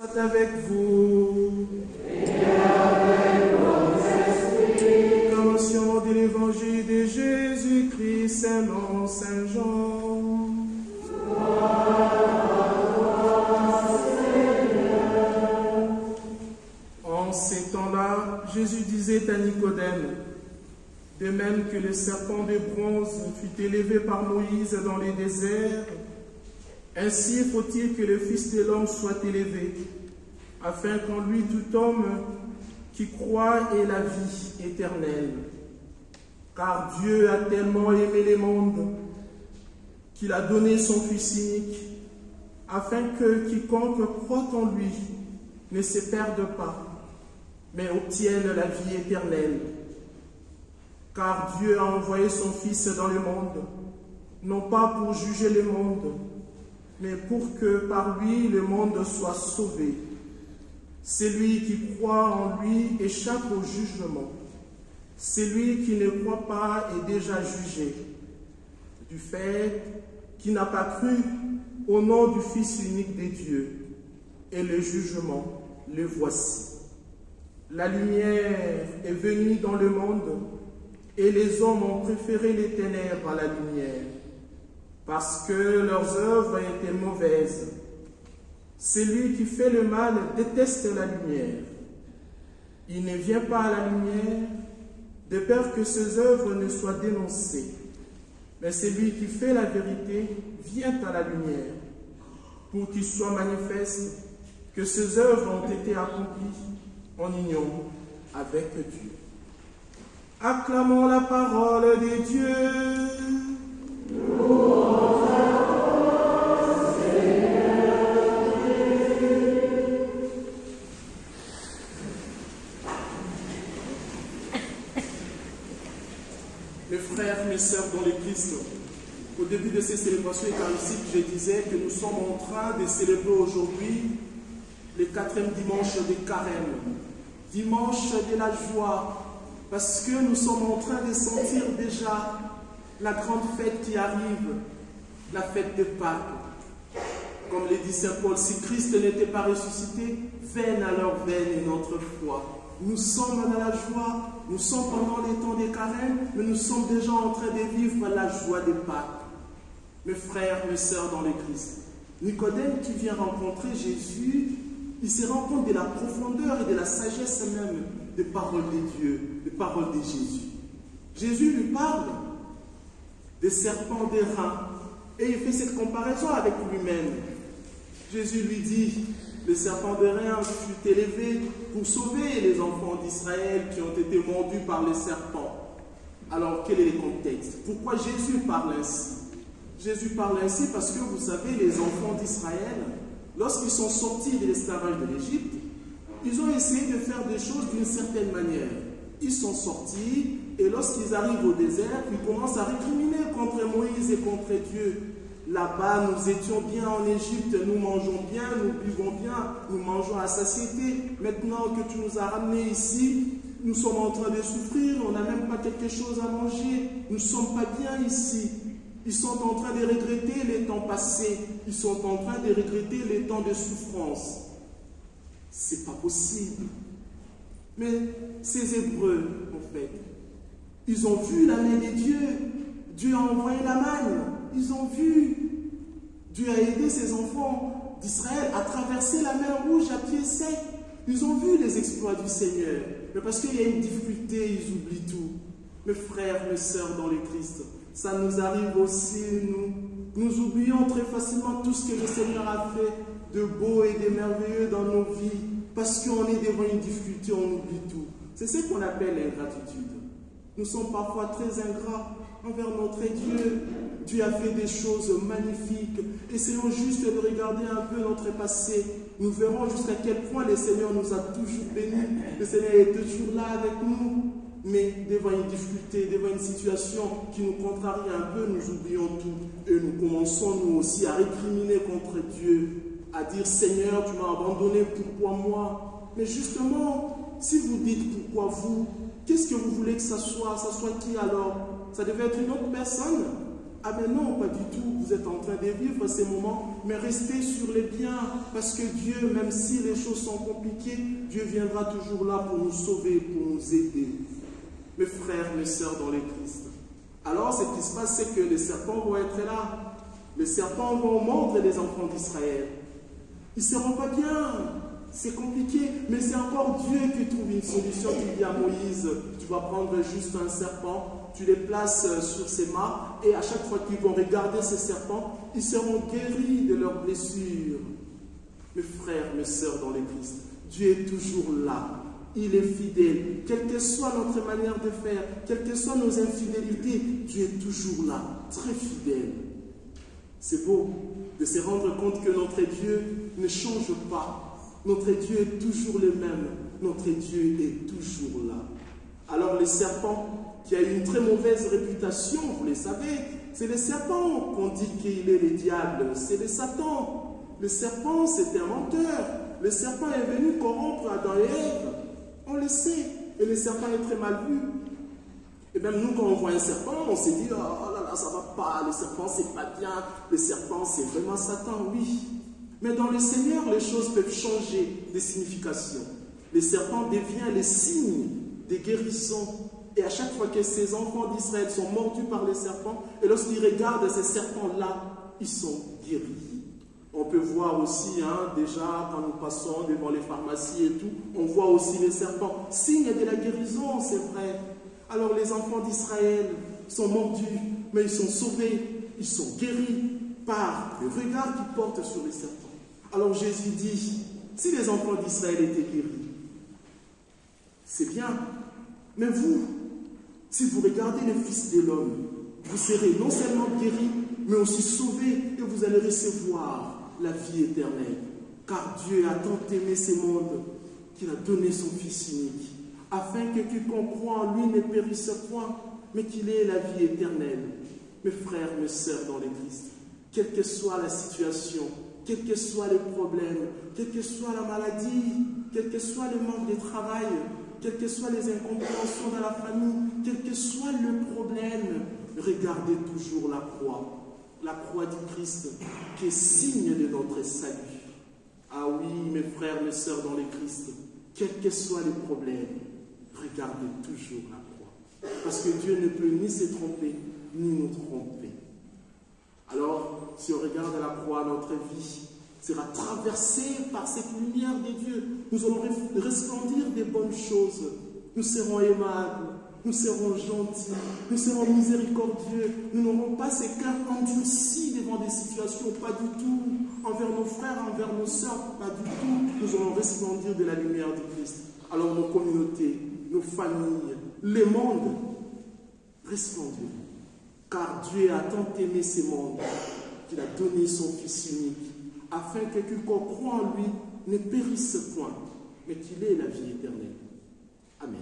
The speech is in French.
Soit avec vous. Et avec votre esprit. Commençons de l'évangile de Jésus-Christ selon Saint Jean. En ces temps-là, Jésus disait à Nicodème, de même que le serpent de bronze fut élevé par Moïse dans les déserts, ainsi faut-il que le Fils de l'homme soit élevé, afin qu'en lui tout homme qui croit ait la vie éternelle. Car Dieu a tellement aimé le monde qu'il a donné son Fils unique, afin que quiconque croit en lui ne se perde pas, mais obtienne la vie éternelle. Car Dieu a envoyé son Fils dans le monde, non pas pour juger le monde, mais pour que par lui le monde soit sauvé. Celui qui croit en lui échappe au jugement. Celui qui ne croit pas est déjà jugé, du fait qu'il n'a pas cru au nom du Fils unique de Dieu. Et le jugement, le voici. La lumière est venue dans le monde, et les hommes ont préféré les ténèbres à la lumière, parce que leurs œuvres étaient mauvaises. Celui qui fait le mal déteste la lumière. Il ne vient pas à la lumière, de peur que ses œuvres ne soient dénoncées. Mais celui qui fait la vérité vient à la lumière, pour qu'il soit manifeste que ses œuvres ont été accomplies en union avec Dieu. Acclamons la parole de Dieu. Mes frères, mes sœurs dans le Christ, au début de ces célébrations eucharistiques, je disais que nous sommes en train de célébrer aujourd'hui le 4e dimanche de Carême, dimanche de la joie, parce que nous sommes en train de sentir déjà la grande fête qui arrive, la fête de Pâques. Comme le dit Saint Paul, si Christ n'était pas ressuscité, vaine alors vaine notre foi. Nous sommes dans la joie, nous sommes pendant les temps des carêmes, mais nous sommes déjà en train de vivre la joie de Pâques. Mes frères, mes sœurs dans le Christ, Nicodème qui vient rencontrer Jésus, il se rend compte de la profondeur et de la sagesse même des paroles de Dieu, des paroles de Jésus. Jésus lui parle des serpents d'airain et il fait cette comparaison avec lui-même. Jésus lui dit, le serpent d'airain fut élevé pour sauver les enfants d'Israël qui ont été mordus par les serpents. Alors quel est le contexte? Pourquoi Jésus parle ainsi? Jésus parle ainsi parce que vous savez, les enfants d'Israël, lorsqu'ils sont sortis de l'esclavage de l'Égypte, ils ont essayé de faire des choses d'une certaine manière. Ils sont sortis et lorsqu'ils arrivent au désert, ils commencent à récriminer contre Moïse et contre Dieu. Là-bas, nous étions bien en Égypte, nous mangeons bien, nous buvons bien, nous mangeons à satiété. Maintenant que tu nous as ramenés ici, nous sommes en train de souffrir, on n'a même pas quelque chose à manger, nous ne sommes pas bien ici. Ils sont en train de regretter les temps passés, ils sont en train de regretter les temps de souffrance. C'est pas possible. Mais ces Hébreux, en fait, ils ont vu la main de Dieu. Dieu a envoyé la manne. Ils ont vu. Dieu a aidé ses enfants d'Israël à traverser la mer Rouge à pied sec. Ils ont vu les exploits du Seigneur. Mais parce qu'il y a une difficulté, ils oublient tout. Mes frères, mes sœurs dans le Christ, ça nous arrive aussi, nous oublions très facilement tout ce que le Seigneur a fait de beau et de merveilleux dans nos vies. Parce qu'on est devant une difficulté, on oublie tout. C'est ce qu'on appelle l'ingratitude. Nous sommes parfois très ingrats envers notre Dieu. Dieu a fait des choses magnifiques. Essayons juste de regarder un peu notre passé. Nous verrons jusqu'à quel point le Seigneur nous a toujours bénis. Le Seigneur est toujours là avec nous. Mais devant une difficulté, devant une situation qui nous contrarie un peu, nous oublions tout. Et nous commençons nous aussi à récriminer contre Dieu, à dire « Seigneur, tu m'as abandonné, pourquoi moi ?» Mais justement, si vous dites « pourquoi vous ?» Qu'est-ce que vous voulez que ça soit? Ça soit qui alors? Ça devait être une autre personne. Ah mais non, pas du tout, vous êtes en train de vivre ces moments, mais restez sur les biens, parce que Dieu, même si les choses sont compliquées, Dieu viendra toujours là pour nous sauver, pour nous aider. Mes frères, mes sœurs dans les Christ. Alors ce qui se passe, c'est que les serpents vont être là. Les serpents vont mordre les enfants d'Israël. Ils ne seront pas bien. C'est compliqué, mais c'est encore Dieu qui trouve une solution. Il dit à Moïse, tu vas prendre juste un serpent, tu les places sur ces mâts, et à chaque fois qu'ils vont regarder ces serpents, ils seront guéris de leurs blessures. Mes frères, mes sœurs dans les Christ, Dieu est toujours là. Il est fidèle. Quelle que soit notre manière de faire, quelles que soient nos infidélités, Dieu est toujours là, très fidèle. C'est beau de se rendre compte que notre Dieu ne change pas. Notre Dieu est toujours le même. Notre Dieu est toujours là. Alors les serpents, qui a une très mauvaise réputation, vous le savez, c'est les serpents qu'on dit qu'il est le diable, c'est le Satan. Le serpent, c'est un menteur. Le serpent est venu corrompre Adam et Ève. On le sait. Et le serpent est très mal vu. Et même nous, quand on voit un serpent, on se dit, oh là là, ça va pas, le serpent, c'est pas bien. Le serpent, c'est vraiment Satan, oui. Mais dans le Seigneur, les choses peuvent changer de signification. Le serpent devient le signe des guérissons. Et à chaque fois que ces enfants d'Israël sont mordus par les serpents, et lorsqu'ils regardent ces serpents-là, ils sont guéris. On peut voir aussi, déjà, quand nous passons devant les pharmacies et tout, on voit aussi les serpents. Signe de la guérison, c'est vrai. Alors les enfants d'Israël sont mordus, mais ils sont sauvés, ils sont guéris par le regard qu'ils portent sur les serpents. Alors Jésus dit, si les enfants d'Israël étaient guéris, c'est bien. Mais vous, si vous regardez le Fils de l'homme, vous serez non seulement guéris, mais aussi sauvés, et vous allez recevoir la vie éternelle. Car Dieu a tant aimé ce monde qu'il a donné son Fils unique, afin que quiconque croit en lui ne périsse point, mais qu'il ait la vie éternelle. Mes frères, mes sœurs dans le Christ, quelle que soit la situation, quels que soient les problèmes, quelle que soit la maladie, quel que soit le manque de travail, quelles que soient les incompréhensions dans la famille, quel que soit le problème, regardez toujours la croix du Christ, qui est signe de notre salut. Ah oui, mes frères, mes sœurs dans le Christ, quels que soient les problèmes, regardez toujours la croix. Parce que Dieu ne peut ni se tromper, ni nous tromper. Alors, si on regarde la croix, notre vie sera traversée par cette lumière de Dieu. Nous allons resplendir des bonnes choses. Nous serons aimables, nous serons gentils, nous serons miséricordieux. Nous n'aurons pas ces cœurs endurcis devant des situations, pas du tout. Envers nos frères, envers nos sœurs, pas du tout. Nous allons resplendir de la lumière du Christ. Alors nos communautés, nos familles, les mondes, resplendiront. Car Dieu a tant aimé ce monde qu'il a donné son Fils unique, afin que quiconque croit en lui ne périsse point, mais qu'il ait la vie éternelle. Amen.